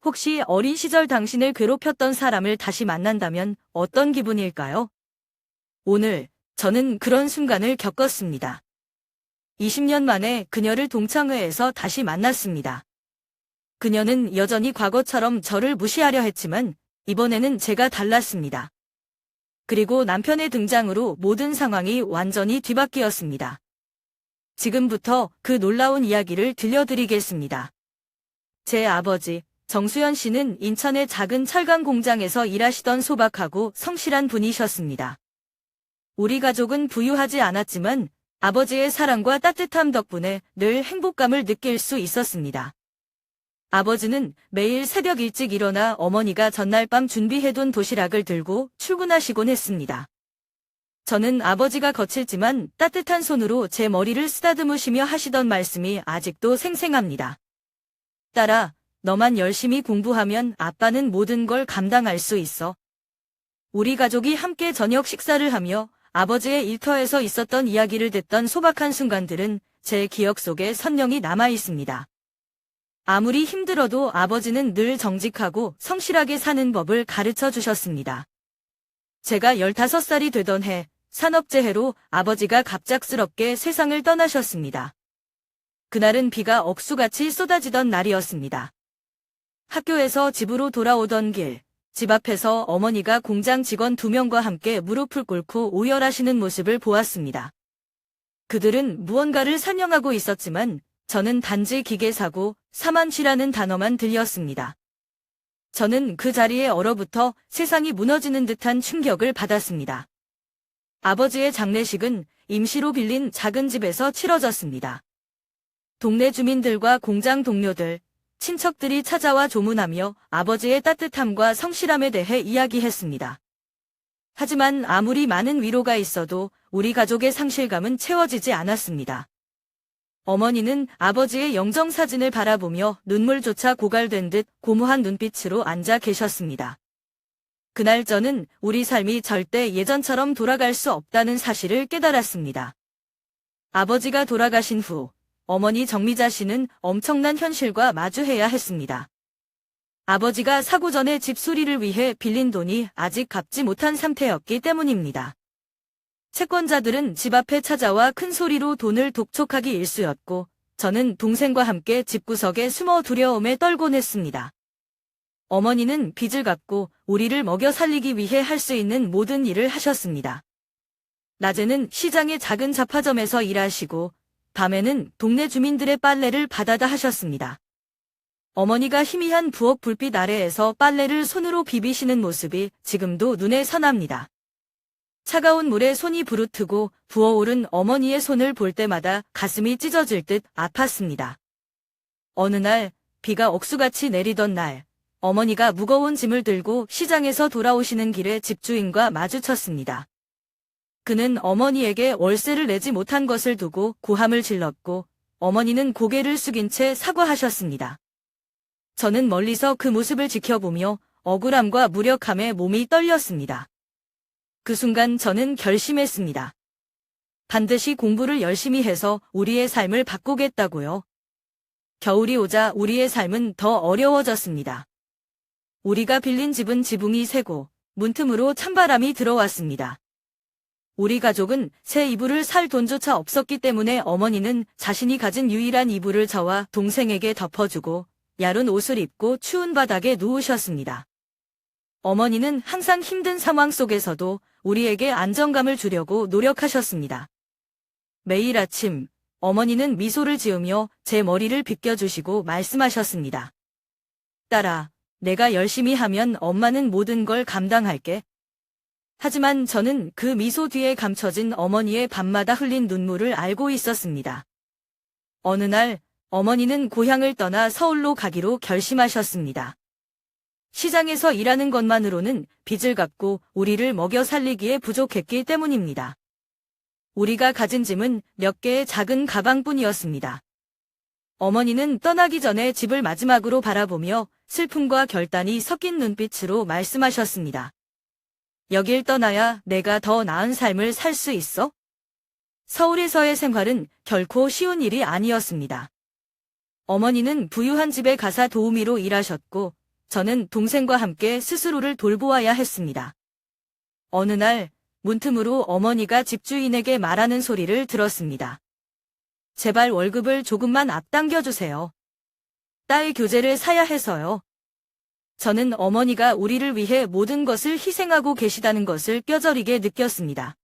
혹시 어린 시절 당신을 괴롭혔던 사람을 다시 만난다면 어떤 기분일까요? 오늘 저는 그런 순간을 겪었습니다. 20년 만에 그녀를 동창회에서 다시 만났습니다. 그녀는 여전히 과거처럼 저를 무시하려 했지만 이번에는 제가 달랐습니다. 그리고 남편의 등장으로 모든 상황이 완전히 뒤바뀌었습니다. 지금부터 그 놀라운 이야기를 들려드리겠습니다. 제 아버지 정수연 씨는 인천의 작은 철강 공장에서 일하시던 소박하고 성실한 분이셨습니다. 우리 가족은 부유하지 않았지만 아버지의 사랑과 따뜻함 덕분에 늘 행복감을 느낄 수 있었습니다. 아버지는 매일 새벽 일찍 일어나 어머니가 전날 밤 준비해둔 도시락을 들고 출근하시곤 했습니다. 저는 아버지가 거칠지만 따뜻한 손으로 제 머리를 쓰다듬으시며 하시던 말씀이 아직도 생생합니다. 딸아, 너만 열심히 공부하면 아빠는 모든 걸 감당할 수 있어. 우리 가족이 함께 저녁 식사를 하며 아버지의 일터에서 있었던 이야기를 듣던 소박한 순간들은 제 기억 속에 선명히 남아 있습니다. 아무리 힘들어도 아버지는 늘 정직하고 성실하게 사는 법을 가르쳐 주셨습니다. 제가 15살이 되던 해, 산업재해로 아버지가 갑작스럽게 세상을 떠나셨습니다. 그날은 비가 억수같이 쏟아지던 날이었습니다. 학교에서 집으로 돌아오던 길, 집 앞에서 어머니가 공장 직원 2명과 함께 무릎을 꿇고 오열하시는 모습을 보았습니다. 그들은 무언가를 설명하고 있었지만 저는 단지 기계사고 사망치라는 단어만 들렸습니다. 저는 그 자리에 얼어붙어 세상이 무너지는 듯한 충격을 받았습니다. 아버지의 장례식은 임시로 빌린 작은 집에서 치러졌습니다. 동네 주민들과 공장 동료들, 친척들이 찾아와 조문하며 아버지의 따뜻함과 성실함에 대해 이야기했습니다. 하지만 아무리 많은 위로가 있어도 우리 가족의 상실감은 채워지지 않았습니다. 어머니는 아버지의 영정사진을 바라보며 눈물조차 고갈된 듯 고무한 눈빛으로 앉아 계셨습니다. 그날 저는 우리 삶이 절대 예전처럼 돌아갈 수 없다는 사실을 깨달았습니다. 아버지가 돌아가신 후 어머니 정미자 씨는 엄청난 현실과 마주해야 했습니다. 아버지가 사고 전에 집 수리를 위해 빌린 돈이 아직 갚지 못한 상태였기 때문입니다. 채권자들은 집 앞에 찾아와 큰 소리로 돈을 독촉하기 일쑤였고 저는 동생과 함께 집구석에 숨어 두려움에 떨곤 했습니다. 어머니는 빚을 갚고 우리를 먹여 살리기 위해 할 수 있는 모든 일을 하셨습니다. 낮에는 시장의 작은 잡화점에서 일하시고 밤에는 동네 주민들의 빨래를 받아다 하셨습니다. 어머니가 희미한 부엌 불빛 아래에서 빨래를 손으로 비비시는 모습이 지금도 눈에 선합니다. 차가운 물에 손이 부르트고 부어오른 어머니의 손을 볼 때마다 가슴이 찢어질 듯 아팠습니다. 어느 날 비가 억수같이 내리던 날 어머니가 무거운 짐을 들고 시장에서 돌아오시는 길에 집주인과 마주쳤습니다. 그는 어머니에게 월세를 내지 못한 것을 두고 고함을 질렀고 어머니는 고개를 숙인 채 사과하셨습니다. 저는 멀리서 그 모습을 지켜보며 억울함과 무력함에 몸이 떨렸습니다. 그 순간 저는 결심했습니다. 반드시 공부를 열심히 해서 우리의 삶을 바꾸겠다고요. 겨울이 오자 우리의 삶은 더 어려워졌습니다. 우리가 빌린 집은 지붕이 새고 문틈으로 찬바람이 들어왔습니다. 우리 가족은 새 이불을 살 돈조차 없었기 때문에 어머니는 자신이 가진 유일한 이불을 저와 동생에게 덮어주고 얇은 옷을 입고 추운 바닥에 누우셨습니다. 어머니는 항상 힘든 상황 속에서도 우리에게 안정감을 주려고 노력하셨습니다. 매일 아침 어머니는 미소를 지으며 제 머리를 빗겨주시고 말씀하셨습니다. 딸아, 내가 열심히 하면 엄마는 모든 걸 감당할게. 하지만 저는 그 미소 뒤에 감춰진 어머니의 밤마다 흘린 눈물을 알고 있었습니다. 어느 날 어머니는 고향을 떠나 서울로 가기로 결심하셨습니다. 시장에서 일하는 것만으로는 빚을 갚고 우리를 먹여 살리기에 부족했기 때문입니다. 우리가 가진 짐은 몇 개의 작은 가방뿐이었습니다. 어머니는 떠나기 전에 집을 마지막으로 바라보며 슬픔과 결단이 섞인 눈빛으로 말씀하셨습니다. 여길 떠나야 내가 더 나은 삶을 살 수 있어? 서울에서의 생활은 결코 쉬운 일이 아니었습니다. 어머니는 부유한 집의 가사 도우미로 일하셨고 저는 동생과 함께 스스로를 돌보아야 했습니다. 어느 날 문틈으로 어머니가 집주인에게 말하는 소리를 들었습니다. 제발 월급을 조금만 앞당겨주세요. 딸 교재를 사야 해서요. 저는 어머니가 우리를 위해 모든 것을 희생하고 계시다는 것을 뼈저리게 느꼈습니다.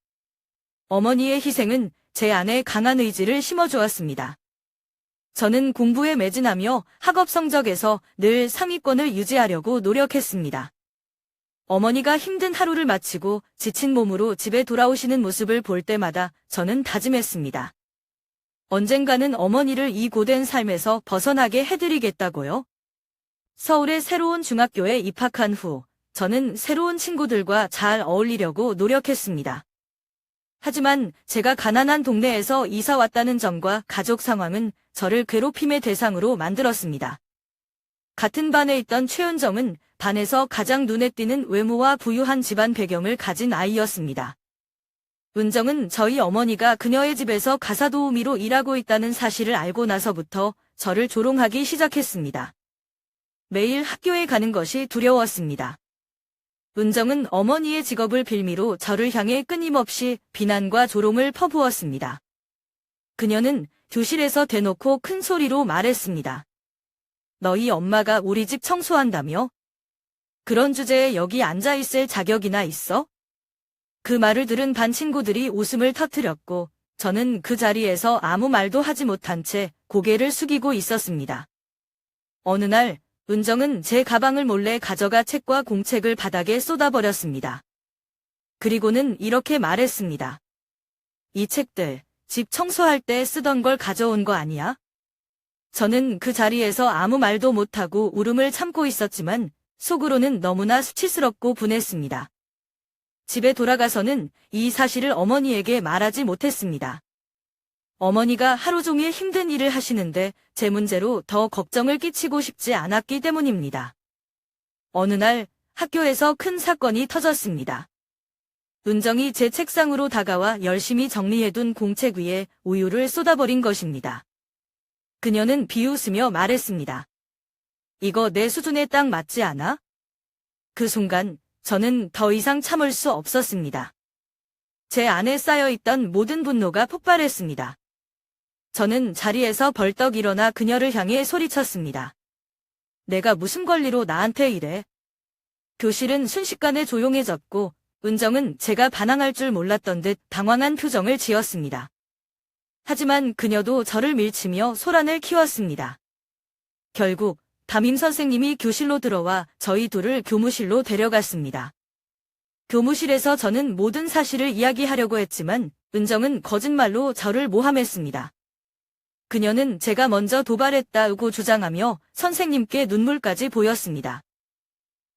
어머니의 희생은 제 안에 강한 의지를 심어주었습니다. 저는 공부에 매진하며 학업 성적에서 늘 상위권을 유지하려고 노력했습니다. 어머니가 힘든 하루를 마치고 지친 몸으로 집에 돌아오시는 모습을 볼 때마다 저는 다짐했습니다. 언젠가는 어머니를 이 고된 삶에서 벗어나게 해드리겠다고요. 서울의 새로운 중학교에 입학한 후 저는 새로운 친구들과 잘 어울리려고 노력했습니다. 하지만 제가 가난한 동네에서 이사 왔다는 점과 가족 상황은 저를 괴롭힘의 대상으로 만들었습니다. 같은 반에 있던 최은정은 반에서 가장 눈에 띄는 외모와 부유한 집안 배경을 가진 아이였습니다. 은정은 저희 어머니가 그녀의 집에서 가사도우미로 일하고 있다는 사실을 알고 나서부터 저를 조롱하기 시작했습니다. 매일 학교에 가는 것이 두려웠습니다. 은정은 어머니의 직업을 빌미로 저를 향해 끊임없이 비난과 조롱을 퍼부었습니다. 그녀는 교실에서 대놓고 큰 소리로 말했습니다. 너희 엄마가 우리 집 청소한다며? 그런 주제에 여기 앉아있을 자격이나 있어? 그 말을 들은 반 친구들이 웃음을 터뜨렸고 저는 그 자리에서 아무 말도 하지 못한 채 고개를 숙이고 있었습니다. 어느 날 은정은 제 가방을 몰래 가져가 책과 공책을 바닥에 쏟아버렸습니다. 그리고는 이렇게 말했습니다. 이 책들 집 청소할 때 쓰던 걸 가져온 거 아니야? 저는 그 자리에서 아무 말도 못하고 울음을 참고 있었지만 속으로는 너무나 수치스럽고 분했습니다. 집에 돌아가서는 이 사실을 어머니에게 말하지 못했습니다. 어머니가 하루 종일 힘든 일을 하시는데 제 문제로 더 걱정을 끼치고 싶지 않았기 때문입니다. 어느 날 학교에서 큰 사건이 터졌습니다. 은정이 제 책상으로 다가와 열심히 정리해둔 공책 위에 우유를 쏟아버린 것입니다. 그녀는 비웃으며 말했습니다. 이거 내 수준에 딱 맞지 않아? 그 순간 저는 더 이상 참을 수 없었습니다. 제 안에 쌓여있던 모든 분노가 폭발했습니다. 저는 자리에서 벌떡 일어나 그녀를 향해 소리쳤습니다. 내가 무슨 권리로 나한테 이래? 교실은 순식간에 조용해졌고 은정은 제가 반항할 줄 몰랐던 듯 당황한 표정을 지었습니다. 하지만 그녀도 저를 밀치며 소란을 키웠습니다. 결국 담임 선생님이 교실로 들어와 저희 둘을 교무실로 데려갔습니다. 교무실에서 저는 모든 사실을 이야기하려고 했지만 은정은 거짓말로 저를 모함했습니다. 그녀는 제가 먼저 도발했다고 주장하며 선생님께 눈물까지 보였습니다.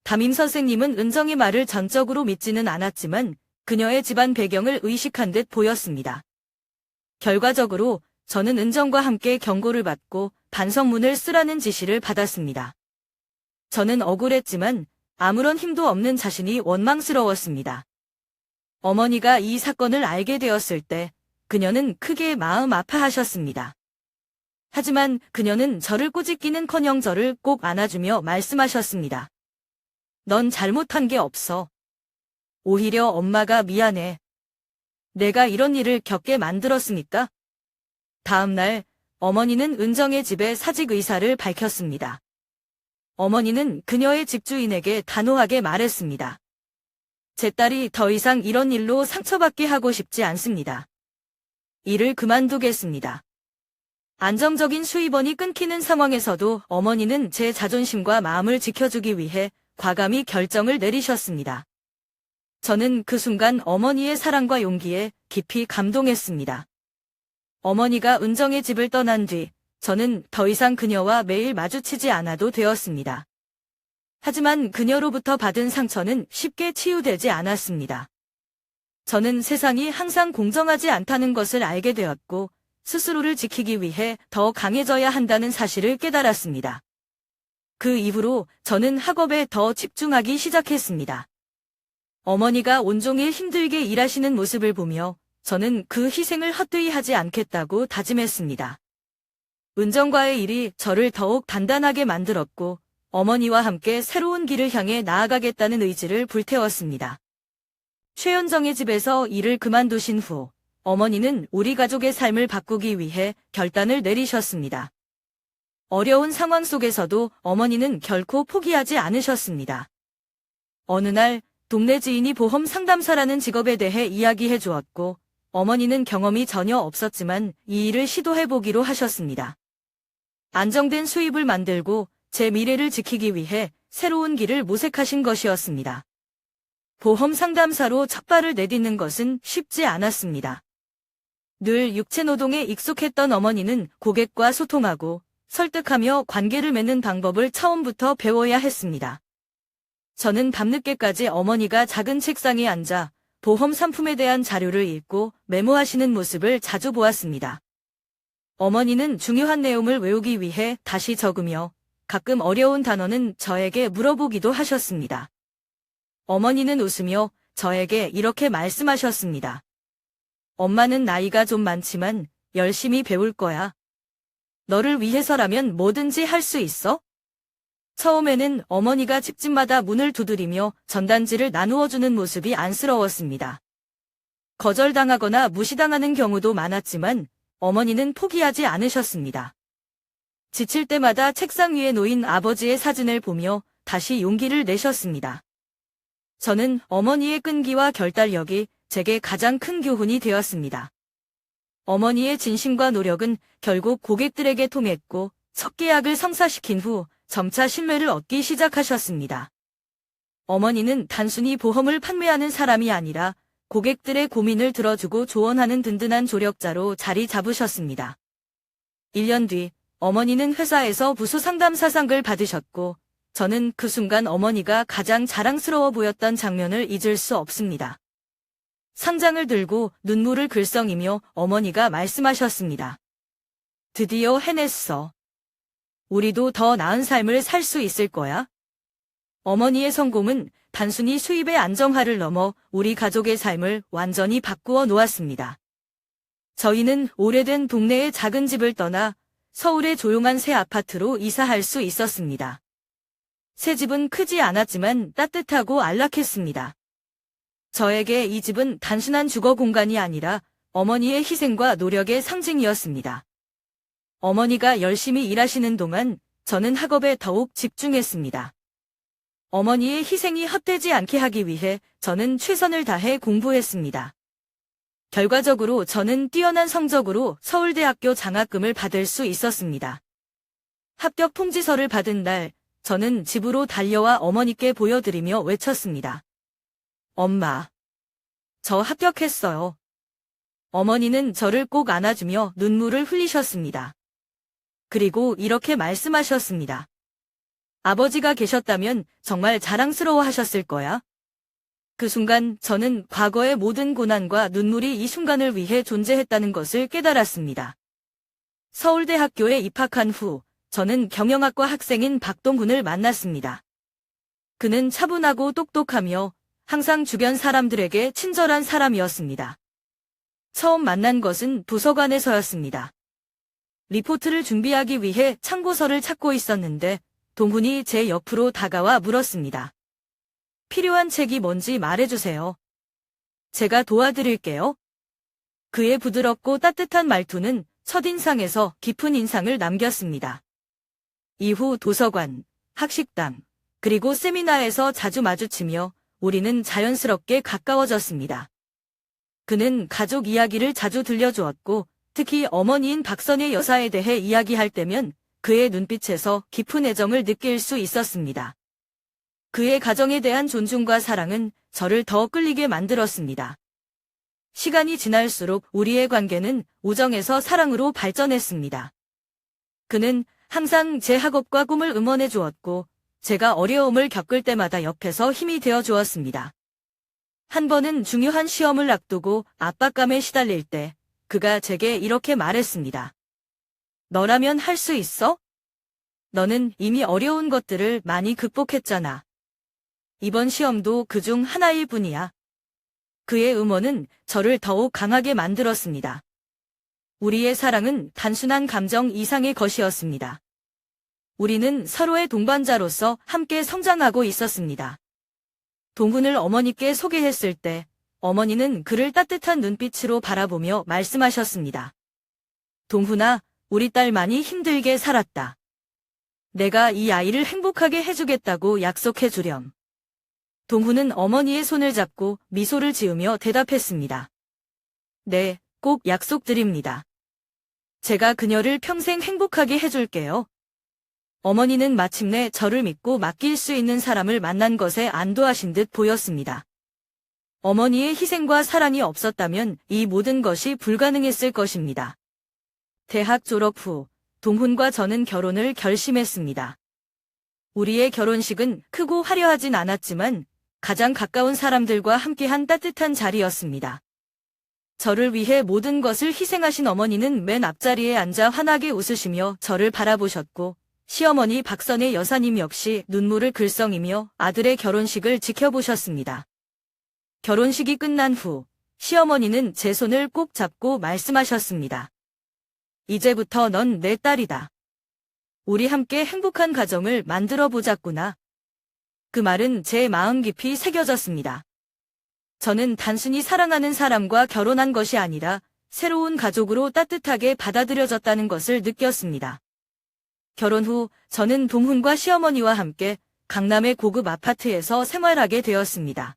담임 선생님은 은정의 말을 전적으로 믿지는 않았지만 그녀의 집안 배경을 의식한 듯 보였습니다. 결과적으로 저는 은정과 함께 경고를 받고 반성문을 쓰라는 지시를 받았습니다. 저는 억울했지만 아무런 힘도 없는 자신이 원망스러웠습니다. 어머니가 이 사건을 알게 되었을 때 그녀는 크게 마음 아파하셨습니다. 하지만 그녀는 저를 꾸짖기는커녕 저를 꼭 안아주며 말씀하셨습니다. 넌 잘못한 게 없어. 오히려 엄마가 미안해. 내가 이런 일을 겪게 만들었으니까. 다음 날 어머니는 은정의 집에 사직 의사를 밝혔습니다. 어머니는 그녀의 집주인에게 단호하게 말했습니다. 제 딸이 더 이상 이런 일로 상처받게 하고 싶지 않습니다. 일을 그만두겠습니다. 안정적인 수입원이 끊기는 상황에서도 어머니는 제 자존심과 마음을 지켜주기 위해 과감히 결정을 내리셨습니다. 저는 그 순간 어머니의 사랑과 용기에 깊이 감동했습니다. 어머니가 은정의 집을 떠난 뒤 저는 더 이상 그녀와 매일 마주치지 않아도 되었습니다. 하지만 그녀로부터 받은 상처는 쉽게 치유되지 않았습니다. 저는 세상이 항상 공정하지 않다는 것을 알게 되었고 스스로를 지키기 위해 더 강해져야 한다는 사실을 깨달았습니다. 그 이후로 저는 학업에 더 집중하기 시작했습니다. 어머니가 온종일 힘들게 일하시는 모습을 보며 저는 그 희생을 헛되이 하지 않겠다고 다짐했습니다. 은정과의 일이 저를 더욱 단단하게 만들었고 어머니와 함께 새로운 길을 향해 나아가겠다는 의지를 불태웠습니다. 최연정의 집에서 일을 그만두신 후 어머니는 우리 가족의 삶을 바꾸기 위해 결단을 내리셨습니다. 어려운 상황 속에서도 어머니는 결코 포기하지 않으셨습니다. 어느 날 동네 지인이 보험 상담사라는 직업에 대해 이야기해 주었고 어머니는 경험이 전혀 없었지만 이 일을 시도해보기로 하셨습니다. 안정된 수입을 만들고 제 미래를 지키기 위해 새로운 길을 모색하신 것이었습니다. 보험 상담사로 첫 발을 내딛는 것은 쉽지 않았습니다. 늘 육체노동에 익숙했던 어머니는 고객과 소통하고 설득하며 관계를 맺는 방법을 처음부터 배워야 했습니다. 저는 밤늦게까지 어머니가 작은 책상에 앉아 보험 상품에 대한 자료를 읽고 메모하시는 모습을 자주 보았습니다. 어머니는 중요한 내용을 외우기 위해 다시 적으며 가끔 어려운 단어는 저에게 물어보기도 하셨습니다. 어머니는 웃으며 저에게 이렇게 말씀하셨습니다. 엄마는 나이가 좀 많지만 열심히 배울 거야. 너를 위해서라면 뭐든지 할 수 있어? 처음에는 어머니가 집집마다 문을 두드리며 전단지를 나누어주는 모습이 안쓰러웠습니다. 거절당하거나 무시당하는 경우도 많았지만 어머니는 포기하지 않으셨습니다. 지칠 때마다 책상 위에 놓인 아버지의 사진을 보며 다시 용기를 내셨습니다. 저는 어머니의 끈기와 결단력이 제게 가장 큰 교훈이 되었습니다. 어머니의 진심과 노력은 결국 고객들에게 통했고 첫 계약을 성사시킨 후 점차 신뢰를 얻기 시작하셨습니다. 어머니는 단순히 보험을 판매하는 사람이 아니라 고객들의 고민을 들어주고 조언하는 든든한 조력자로 자리 잡으셨습니다. 1년 뒤 어머니는 회사에서 부수 상담사상을 받으셨고 저는 그 순간 어머니가 가장 자랑스러워 보였던 장면을 잊을 수 없습니다. 상장을 들고 눈물을 글썽이며 어머니가 말씀하셨습니다. 드디어 해냈어. 우리도 더 나은 삶을 살 수 있을 거야. 어머니의 성공은 단순히 수입의 안정화를 넘어 우리 가족의 삶을 완전히 바꾸어 놓았습니다. 저희는 오래된 동네의 작은 집을 떠나 서울의 조용한 새 아파트로 이사할 수 있었습니다. 새 집은 크지 않았지만 따뜻하고 안락했습니다. 저에게 이 집은 단순한 주거 공간이 아니라 어머니의 희생과 노력의 상징이었습니다. 어머니가 열심히 일하시는 동안 저는 학업에 더욱 집중했습니다. 어머니의 희생이 헛되지 않게 하기 위해 저는 최선을 다해 공부했습니다. 결과적으로 저는 뛰어난 성적으로 서울대학교 장학금을 받을 수 있었습니다. 합격 통지서를 받은 날, 저는 집으로 달려와 어머니께 보여드리며 외쳤습니다. 엄마, 저 합격했어요. 어머니는 저를 꼭 안아주며 눈물을 흘리셨습니다. 그리고 이렇게 말씀하셨습니다. 아버지가 계셨다면 정말 자랑스러워 하셨을 거야. 그 순간 저는 과거의 모든 고난과 눈물이 이 순간을 위해 존재했다는 것을 깨달았습니다. 서울대학교에 입학한 후 저는 경영학과 학생인 박동훈을 만났습니다. 그는 차분하고 똑똑하며 항상 주변 사람들에게 친절한 사람이었습니다. 처음 만난 것은 도서관에서였습니다. 리포트를 준비하기 위해 참고서를 찾고 있었는데 동훈이 제 옆으로 다가와 물었습니다. 필요한 책이 뭔지 말해주세요. 제가 도와드릴게요. 그의 부드럽고 따뜻한 말투는 첫인상에서 깊은 인상을 남겼습니다. 이후 도서관, 학식당, 그리고 세미나에서 자주 마주치며 우리는 자연스럽게 가까워졌습니다. 그는 가족 이야기를 자주 들려주었고 특히 어머니인 박선의 여사에 대해 이야기할 때면 그의 눈빛에서 깊은 애정을 느낄 수 있었습니다. 그의 가정에 대한 존중과 사랑은 저를 더 끌리게 만들었습니다. 시간이 지날수록 우리의 관계는 우정에서 사랑으로 발전했습니다. 그는 항상 제 학업과 꿈을 응원해 주었고 제가 어려움을 겪을 때마다 옆에서 힘이 되어 주었습니다. 한 번은 중요한 시험을 앞두고 압박감에 시달릴 때 그가 제게 이렇게 말했습니다. 너라면 할 수 있어? 너는 이미 어려운 것들을 많이 극복했잖아. 이번 시험도 그중 하나일 뿐이야. 그의 음원은 저를 더욱 강하게 만들었습니다. 우리의 사랑은 단순한 감정 이상의 것이었습니다. 우리는 서로의 동반자로서 함께 성장하고 있었습니다. 동훈을 어머니께 소개했을 때 어머니는 그를 따뜻한 눈빛으로 바라보며 말씀하셨습니다. 동훈아, 우리 딸 많이 힘들게 살았다. 내가 이 아이를 행복하게 해주겠다고 약속해 주렴. 동훈은 어머니의 손을 잡고 미소를 지으며 대답했습니다. 네, 꼭 약속드립니다. 제가 그녀를 평생 행복하게 해줄게요. 어머니는 마침내 저를 믿고 맡길 수 있는 사람을 만난 것에 안도하신 듯 보였습니다. 어머니의 희생과 사랑이 없었다면 이 모든 것이 불가능했을 것입니다. 대학 졸업 후 동훈과 저는 결혼을 결심했습니다. 우리의 결혼식은 크고 화려하진 않았지만 가장 가까운 사람들과 함께한 따뜻한 자리였습니다. 저를 위해 모든 것을 희생하신 어머니는 맨 앞자리에 앉아 환하게 웃으시며 저를 바라보셨고, 시어머니 박선혜 여사님 역시 눈물을 글썽이며 아들의 결혼식을 지켜보셨습니다. 결혼식이 끝난 후 시어머니는 제 손을 꼭 잡고 말씀하셨습니다. 이제부터 넌 내 딸이다. 우리 함께 행복한 가정을 만들어 보자꾸나. 그 말은 제 마음 깊이 새겨졌습니다. 저는 단순히 사랑하는 사람과 결혼한 것이 아니라 새로운 가족으로 따뜻하게 받아들여졌다는 것을 느꼈습니다. 결혼 후 저는 동훈과 시어머니와 함께 강남의 고급 아파트에서 생활하게 되었습니다.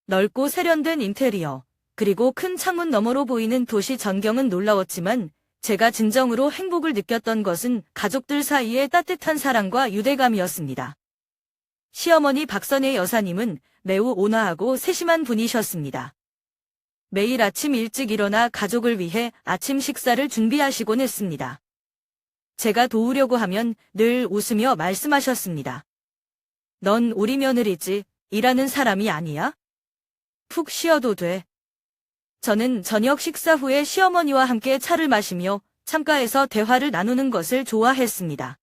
넓고 세련된 인테리어, 그리고 큰 창문 너머로 보이는 도시 전경은 놀라웠지만 제가 진정으로 행복을 느꼈던 것은 가족들 사이의 따뜻한 사랑과 유대감이었습니다. 시어머니 박선혜 여사님은 매우 온화하고 세심한 분이셨습니다. 매일 아침 일찍 일어나 가족을 위해 아침 식사를 준비하시곤 했습니다. 제가 도우려고 하면 늘 웃으며 말씀하셨습니다. 넌 우리 며느리지, 일하는 사람이 아니야? 푹 쉬어도 돼. 저는 저녁 식사 후에 시어머니와 함께 차를 마시며 창가에서 대화를 나누는 것을 좋아했습니다.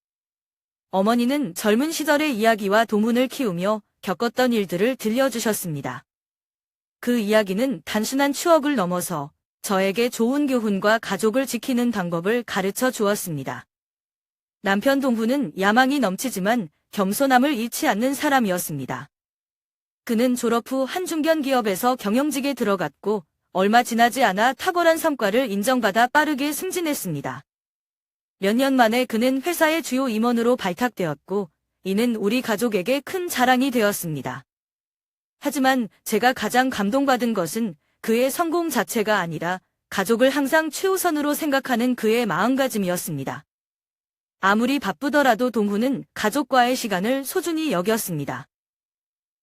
어머니는 젊은 시절의 이야기와 동훈을 키우며 겪었던 일들을 들려주셨습니다. 그 이야기는 단순한 추억을 넘어서 저에게 좋은 교훈과 가족을 지키는 방법을 가르쳐 주었습니다. 남편 동훈은 야망이 넘치지만 겸손함을 잃지 않는 사람이었습니다. 그는 졸업 후 한 중견 기업에서 경영직에 들어갔고 얼마 지나지 않아 탁월한 성과를 인정받아 빠르게 승진했습니다. 몇 년 만에 그는 회사의 주요 임원으로 발탁되었고 이는 우리 가족에게 큰 자랑이 되었습니다. 하지만 제가 가장 감동받은 것은 그의 성공 자체가 아니라 가족을 항상 최우선으로 생각하는 그의 마음가짐이었습니다. 아무리 바쁘더라도 동훈은 가족과의 시간을 소중히 여겼습니다.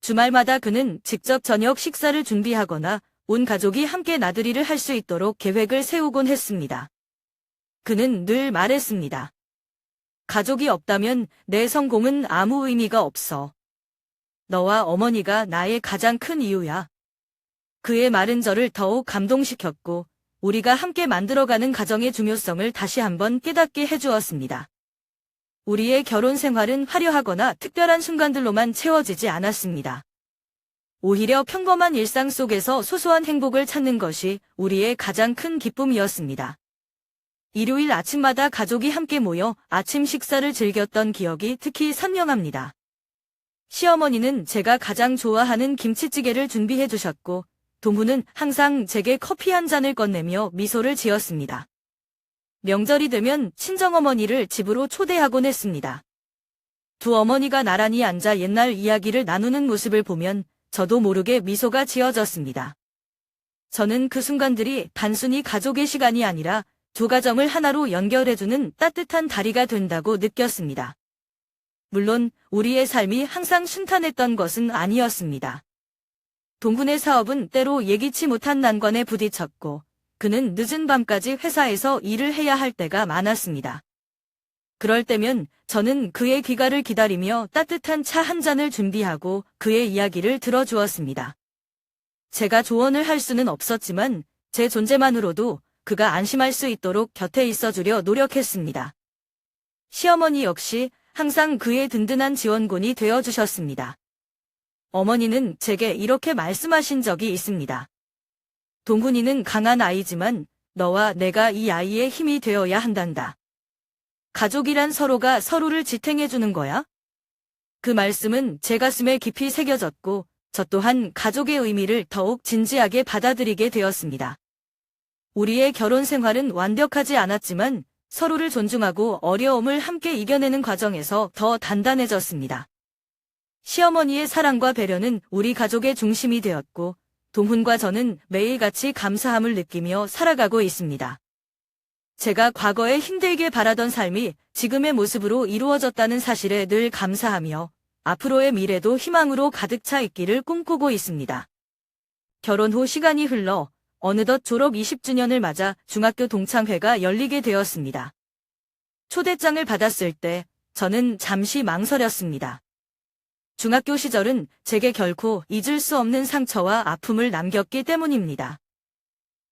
주말마다 그는 직접 저녁 식사를 준비하거나 온 가족이 함께 나들이를 할 수 있도록 계획을 세우곤 했습니다. 그는 늘 말했습니다. 가족이 없다면 내 성공은 아무 의미가 없어. 너와 어머니가 나의 가장 큰 이유야. 그의 말은 저를 더욱 감동시켰고 우리가 함께 만들어가는 가정의 중요성을 다시 한번 깨닫게 해주었습니다. 우리의 결혼 생활은 화려하거나 특별한 순간들로만 채워지지 않았습니다. 오히려 평범한 일상 속에서 소소한 행복을 찾는 것이 우리의 가장 큰 기쁨이었습니다. 일요일 아침마다 가족이 함께 모여 아침 식사를 즐겼던 기억이 특히 선명합니다. 시어머니는 제가 가장 좋아하는 김치찌개를 준비해 주셨고 동훈은 항상 제게 커피 한 잔을 건네며 미소를 지었습니다. 명절이 되면 친정어머니를 집으로 초대하곤 했습니다. 두 어머니가 나란히 앉아 옛날 이야기를 나누는 모습을 보면 저도 모르게 미소가 지어졌습니다. 저는 그 순간들이 단순히 가족의 시간이 아니라 두 가정을 하나로 연결해주는 따뜻한 다리가 된다고 느꼈습니다. 물론 우리의 삶이 항상 순탄했던 것은 아니었습니다. 동훈의 사업은 때로 예기치 못한 난관에 부딪혔고 그는 늦은 밤까지 회사에서 일을 해야 할 때가 많았습니다. 그럴 때면 저는 그의 귀가를 기다리며 따뜻한 차 한 잔을 준비하고 그의 이야기를 들어주었습니다. 제가 조언을 할 수는 없었지만 제 존재만으로도 그가 안심할 수 있도록 곁에 있어주려 노력했습니다. 시어머니 역시 항상 그의 든든한 지원군이 되어주셨습니다. 어머니는 제게 이렇게 말씀하신 적이 있습니다. 동훈이는 강한 아이지만 너와 내가 이 아이의 힘이 되어야 한단다. 가족이란 서로가 서로를 지탱해주는 거야? 그 말씀은 제 가슴에 깊이 새겨졌고, 저 또한 가족의 의미를 더욱 진지하게 받아들이게 되었습니다. 우리의 결혼 생활은 완벽하지 않았지만 서로를 존중하고 어려움을 함께 이겨내는 과정에서 더 단단해졌습니다. 시어머니의 사랑과 배려는 우리 가족의 중심이 되었고, 동훈과 저는 매일같이 감사함을 느끼며 살아가고 있습니다. 제가 과거에 힘들게 바라던 삶이 지금의 모습으로 이루어졌다는 사실에 늘 감사하며 앞으로의 미래도 희망으로 가득 차 있기를 꿈꾸고 있습니다. 결혼 후 시간이 흘러 어느덧 졸업 20주년을 맞아 중학교 동창회가 열리게 되었습니다. 초대장을 받았을 때 저는 잠시 망설였습니다. 중학교 시절은 제게 결코 잊을 수 없는 상처와 아픔을 남겼기 때문입니다.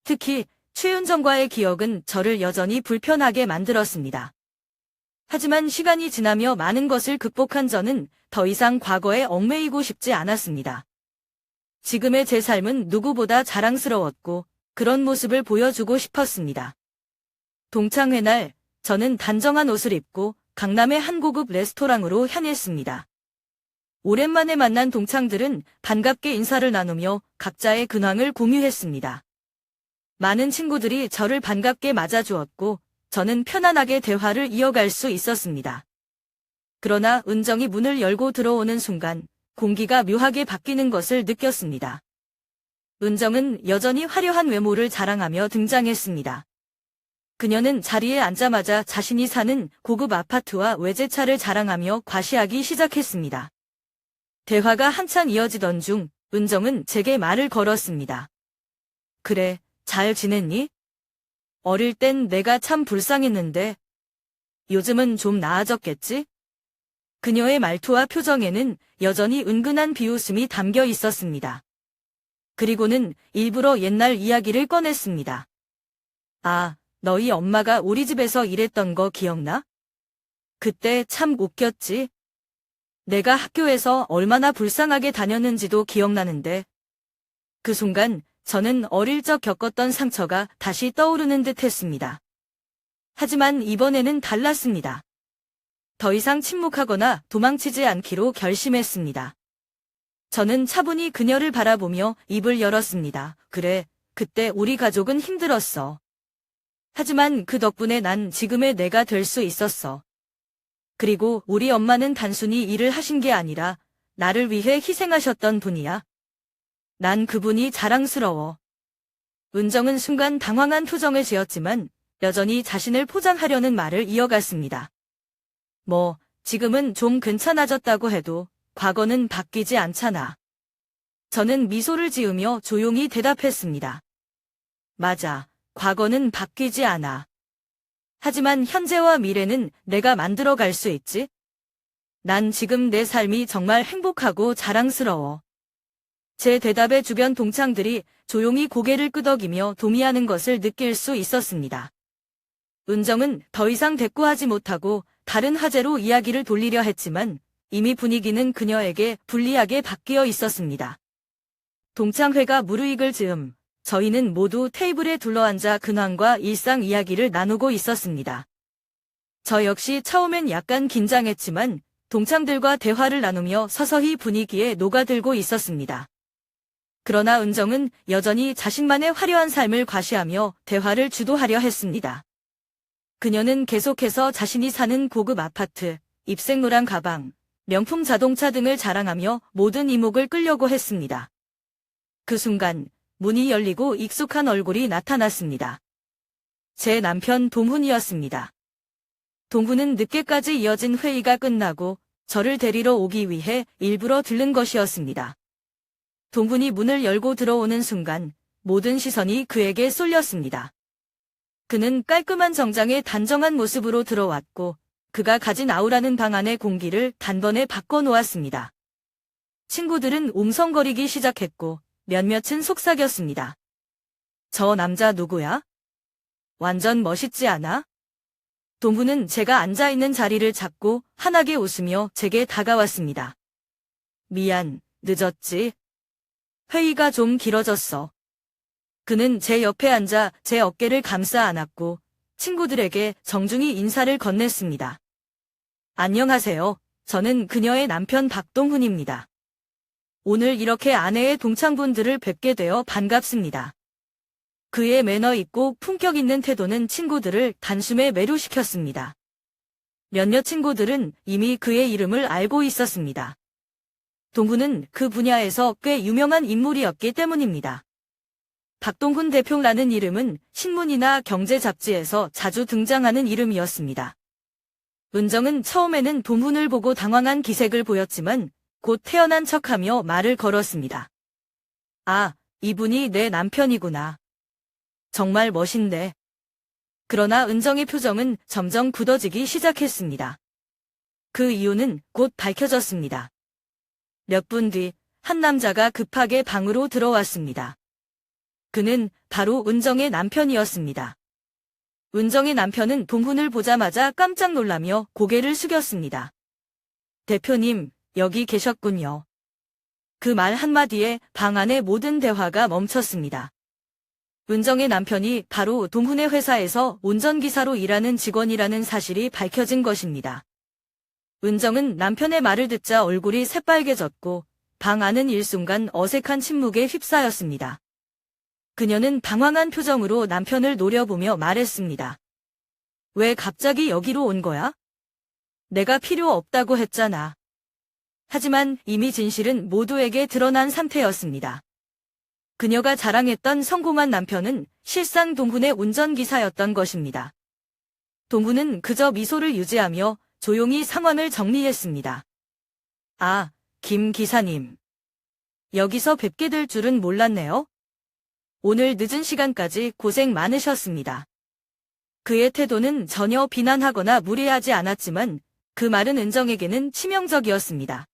특히 최윤정과의 기억은 저를 여전히 불편하게 만들었습니다. 하지만 시간이 지나며 많은 것을 극복한 저는 더 이상 과거에 얽매이고 싶지 않았습니다. 지금의 제 삶은 누구보다 자랑스러웠고 그런 모습을 보여주고 싶었습니다. 동창회 날 저는 단정한 옷을 입고 강남의 한 고급 레스토랑으로 향했습니다. 오랜만에 만난 동창들은 반갑게 인사를 나누며 각자의 근황을 공유했습니다. 많은 친구들이 저를 반갑게 맞아주었고 저는 편안하게 대화를 이어갈 수 있었습니다. 그러나 은정이 문을 열고 들어오는 순간 공기가 묘하게 바뀌는 것을 느꼈습니다. 은정은 여전히 화려한 외모를 자랑하며 등장했습니다. 그녀는 자리에 앉자마자 자신이 사는 고급 아파트와 외제차를 자랑하며 과시하기 시작했습니다. 대화가 한참 이어지던 중 은정은 제게 말을 걸었습니다. 그래, 잘 지냈니? 어릴 땐 내가 참 불쌍했는데 요즘은 좀 나아졌겠지? 그녀의 말투와 표정에는 여전히 은근한 비웃음이 담겨 있었습니다. 그리고는 일부러 옛날 이야기를 꺼냈습니다. 아, 너희 엄마가 우리 집에서 일했던 거 기억나? 그때 참 웃겼지? 내가 학교에서 얼마나 불쌍하게 다녔는지도 기억나는데. 그 순간 저는 어릴 적 겪었던 상처가 다시 떠오르는 듯 했습니다. 하지만 이번에는 달랐습니다. 더 이상 침묵하거나 도망치지 않기로 결심했습니다. 저는 차분히 그녀를 바라보며 입을 열었습니다. 그래, 그때 우리 가족은 힘들었어. 하지만 그 덕분에 난 지금의 내가 될 수 있었어. 그리고 우리 엄마는 단순히 일을 하신 게 아니라 나를 위해 희생하셨던 분이야. 난 그분이 자랑스러워. 은정은 순간 당황한 표정을 지었지만 여전히 자신을 포장하려는 말을 이어갔습니다. 뭐, 지금은 좀 괜찮아졌다고 해도 과거는 바뀌지 않잖아. 저는 미소를 지으며 조용히 대답했습니다. 맞아, 과거는 바뀌지 않아. 하지만 현재와 미래는 내가 만들어 갈 수 있지? 난 지금 내 삶이 정말 행복하고 자랑스러워. 제 대답에 주변 동창들이 조용히 고개를 끄덕이며 동의하는 것을 느낄 수 있었습니다. 은정은 더 이상 대꾸하지 못하고 다른 화제로 이야기를 돌리려 했지만 이미 분위기는 그녀에게 불리하게 바뀌어 있었습니다. 동창회가 무르익을 즈음 저희는 모두 테이블에 둘러앉아 근황과 일상 이야기를 나누고 있었습니다. 저 역시 처음엔 약간 긴장했지만 동창들과 대화를 나누며 서서히 분위기에 녹아들고 있었습니다. 그러나 은정은 여전히 자신만의 화려한 삶을 과시하며 대화를 주도하려 했습니다. 그녀는 계속해서 자신이 사는 고급 아파트, 입생로랑 가방, 명품 자동차 등을 자랑하며 모든 이목을 끌려고 했습니다. 그 순간 문이 열리고 익숙한 얼굴이 나타났습니다. 제 남편 동훈이었습니다. 동훈은 늦게까지 이어진 회의가 끝나고 저를 데리러 오기 위해 일부러 들른 것이었습니다. 동훈이 문을 열고 들어오는 순간 모든 시선이 그에게 쏠렸습니다. 그는 깔끔한 정장에 단정한 모습으로 들어왔고 그가 가진 아우라는 방 안의 공기를 단번에 바꿔놓았습니다. 친구들은 웅성거리기 시작했고 몇몇은 속삭였습니다. 저 남자 누구야? 완전 멋있지 않아? 동훈은 제가 앉아있는 자리를 잡고 환하게 웃으며 제게 다가왔습니다. 미안, 늦었지? 회의가 좀 길어졌어. 그는 제 옆에 앉아 제 어깨를 감싸 안았고 친구들에게 정중히 인사를 건넸습니다. 안녕하세요. 저는 그녀의 남편 박동훈입니다. 오늘 이렇게 아내의 동창분들을 뵙게 되어 반갑습니다. 그의 매너 있고 품격 있는 태도는 친구들을 단숨에 매료시켰습니다. 몇몇 친구들은 이미 그의 이름을 알고 있었습니다. 동훈은 그 분야에서 꽤 유명한 인물이었기 때문입니다. 박동훈 대표라는 이름은 신문이나 경제 잡지에서 자주 등장하는 이름이었습니다. 은정은 처음에는 동훈을 보고 당황한 기색을 보였지만 곧 태연한 척하며 말을 걸었습니다. 아, 이분이 내 남편이구나. 정말 멋있네. 그러나 은정의 표정은 점점 굳어지기 시작했습니다. 그 이유는 곧 밝혀졌습니다. 몇 분 뒤 한 남자가 급하게 방으로 들어왔습니다. 그는 바로 은정의 남편이었습니다. 은정의 남편은 동훈을 보자마자 깜짝 놀라며 고개를 숙였습니다. 대표님, 여기 계셨군요. 그 말 한마디에 방 안의 모든 대화가 멈췄습니다. 은정의 남편이 바로 동훈의 회사에서 운전기사로 일하는 직원이라는 사실이 밝혀진 것입니다. 은정은 남편의 말을 듣자 얼굴이 새빨개졌고 방 안은 일순간 어색한 침묵에 휩싸였습니다. 그녀는 당황한 표정으로 남편을 노려보며 말했습니다. 왜 갑자기 여기로 온 거야? 내가 필요 없다고 했잖아. 하지만 이미 진실은 모두에게 드러난 상태였습니다. 그녀가 자랑했던 성공한 남편은 실상 동훈의 운전기사였던 것입니다. 동훈은 그저 미소를 유지하며 조용히 상황을 정리했습니다. 아, 김 기사님. 여기서 뵙게 될 줄은 몰랐네요. 오늘 늦은 시간까지 고생 많으셨습니다. 그의 태도는 전혀 비난하거나 무례하지 않았지만 그 말은 은정에게는 치명적이었습니다.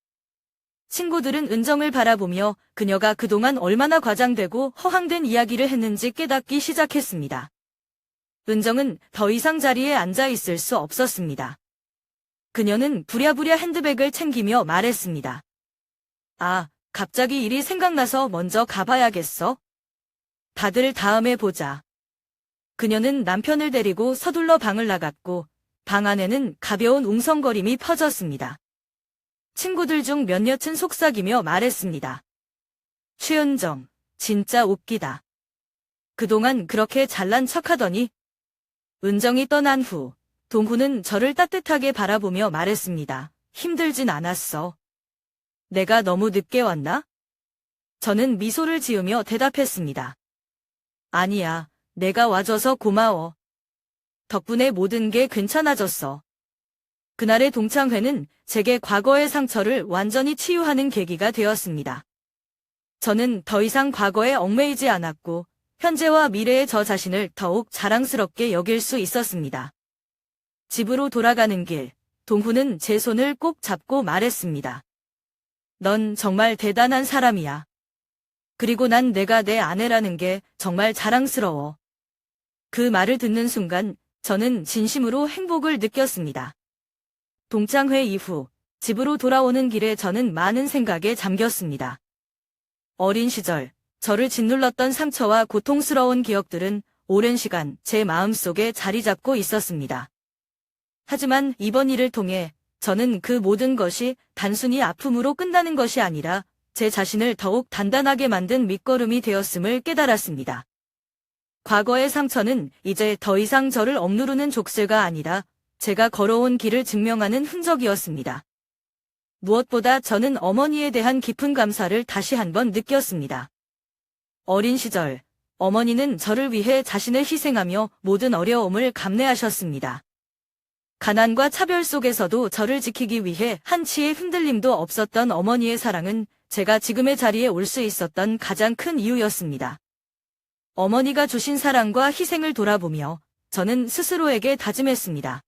친구들은 은정을 바라보며 그녀가 그동안 얼마나 과장되고 허황된 이야기를 했는지 깨닫기 시작했습니다. 은정은 더 이상 자리에 앉아 있을 수 없었습니다. 그녀는 부랴부랴 핸드백을 챙기며 말했습니다. 아, 갑자기 일이 생각나서 먼저 가봐야겠어. 다들 다음에 보자. 그녀는 남편을 데리고 서둘러 방을 나갔고 방 안에는 가벼운 웅성거림이 퍼졌습니다. 친구들 중 몇몇은 속삭이며 말했습니다. 최은정, 진짜 웃기다. 그동안 그렇게 잘난 척하더니. 은정이 떠난 후 동훈은 저를 따뜻하게 바라보며 말했습니다. 힘들진 않았어. 내가 너무 늦게 왔나? 저는 미소를 지으며 대답했습니다. 아니야, 내가 와줘서 고마워. 덕분에 모든 게 괜찮아졌어. 그날의 동창회는 제게 과거의 상처를 완전히 치유하는 계기가 되었습니다. 저는 더 이상 과거에 얽매이지 않았고 현재와 미래의 저 자신을 더욱 자랑스럽게 여길 수 있었습니다. 집으로 돌아가는 길, 동훈은 제 손을 꼭 잡고 말했습니다. 넌 정말 대단한 사람이야. 그리고 난 내가 내 아내라는 게 정말 자랑스러워. 그 말을 듣는 순간 저는 진심으로 행복을 느꼈습니다. 동창회 이후 집으로 돌아오는 길에 저는 많은 생각에 잠겼습니다. 어린 시절 저를 짓눌렀던 상처와 고통스러운 기억들은 오랜 시간 제 마음속에 자리 잡고 있었습니다. 하지만 이번 일을 통해 저는 그 모든 것이 단순히 아픔으로 끝나는 것이 아니라 제 자신을 더욱 단단하게 만든 밑거름이 되었음을 깨달았습니다. 과거의 상처는 이제 더 이상 저를 억누르는 족쇄가 아니라 제가 걸어온 길을 증명하는 흔적이었습니다. 무엇보다 저는 어머니에 대한 깊은 감사를 다시 한번 느꼈습니다. 어린 시절, 어머니는 저를 위해 자신을 희생하며 모든 어려움을 감내하셨습니다. 가난과 차별 속에서도 저를 지키기 위해 한치의 흔들림도 없었던 어머니의 사랑은 제가 지금의 자리에 올 수 있었던 가장 큰 이유였습니다. 어머니가 주신 사랑과 희생을 돌아보며 저는 스스로에게 다짐했습니다.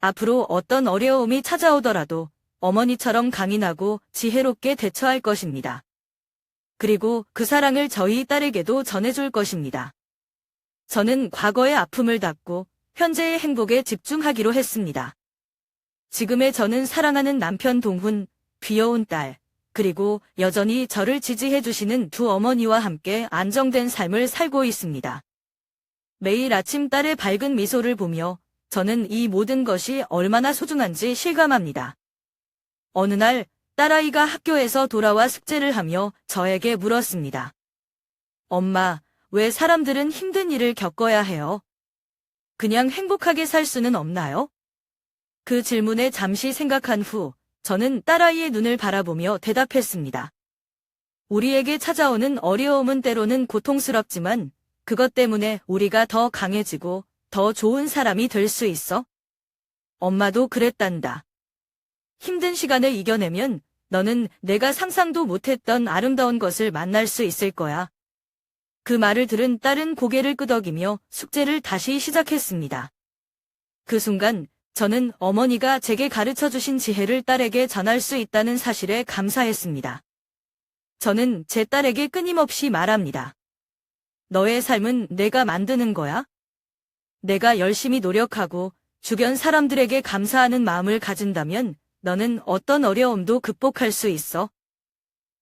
앞으로 어떤 어려움이 찾아오더라도 어머니처럼 강인하고 지혜롭게 대처할 것입니다. 그리고 그 사랑을 저희 딸에게도 전해줄 것입니다. 저는 과거의 아픔을 닫고 현재의 행복에 집중하기로 했습니다. 지금의 저는 사랑하는 남편 동훈, 귀여운 딸, 그리고 여전히 저를 지지해 주시는 두 어머니와 함께 안정된 삶을 살고 있습니다. 매일 아침 딸의 밝은 미소를 보며 저는 이 모든 것이 얼마나 소중한지 실감합니다. 어느 날 딸아이가 학교에서 돌아와 숙제를 하며 저에게 물었습니다. 엄마, 왜 사람들은 힘든 일을 겪어야 해요? 그냥 행복하게 살 수는 없나요? 그 질문에 잠시 생각한 후 저는 딸아이의 눈을 바라보며 대답했습니다. 우리에게 찾아오는 어려움은 때로는 고통스럽지만 그것 때문에 우리가 더 강해지고 더 좋은 사람이 될 수 있어. 엄마도 그랬단다. 힘든 시간을 이겨내면 너는 내가 상상도 못했던 아름다운 것을 만날 수 있을 거야. 그 말을 들은 딸은 고개를 끄덕이며 숙제를 다시 시작했습니다. 그 순간 저는 어머니가 제게 가르쳐 주신 지혜를 딸에게 전할 수 있다는 사실에 감사했습니다. 저는 제 딸에게 끊임없이 말합니다. 너의 삶은 내가 만드는 거야. 내가 열심히 노력하고 주변 사람들에게 감사하는 마음을 가진다면 너는 어떤 어려움도 극복할 수 있어.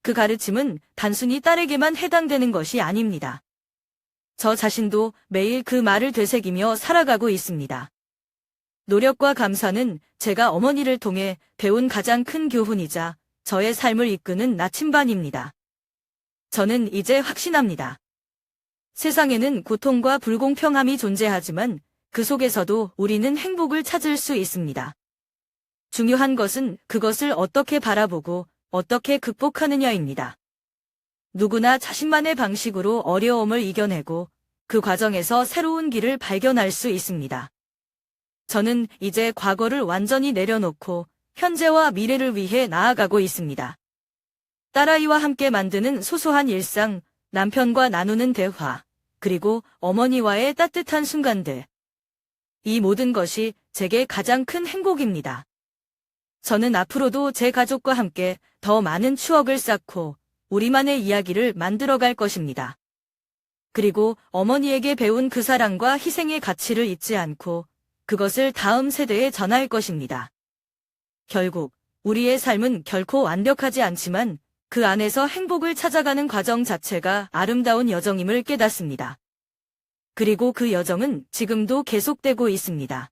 그 가르침은 단순히 딸에게만 해당되는 것이 아닙니다. 저 자신도 매일 그 말을 되새기며 살아가고 있습니다. 노력과 감사는 제가 어머니를 통해 배운 가장 큰 교훈이자 저의 삶을 이끄는 나침반입니다. 저는 이제 확신합니다. 세상에는 고통과 불공평함이 존재하지만 그 속에서도 우리는 행복을 찾을 수 있습니다. 중요한 것은 그것을 어떻게 바라보고 어떻게 극복하느냐입니다. 누구나 자신만의 방식으로 어려움을 이겨내고 그 과정에서 새로운 길을 발견할 수 있습니다. 저는 이제 과거를 완전히 내려놓고 현재와 미래를 위해 나아가고 있습니다. 딸아이와 함께 만드는 소소한 일상, 남편과 나누는 대화, 그리고 어머니와의 따뜻한 순간들. 이 모든 것이 제게 가장 큰 행복입니다. 저는 앞으로도 제 가족과 함께 더 많은 추억을 쌓고 우리만의 이야기를 만들어갈 것입니다. 그리고 어머니에게 배운 그 사랑과 희생의 가치를 잊지 않고 그것을 다음 세대에 전할 것입니다. 결국 우리의 삶은 결코 완벽하지 않지만 그 안에서 행복을 찾아가는 과정 자체가 아름다운 여정임을 깨닫습니다. 그리고 그 여정은 지금도 계속되고 있습니다.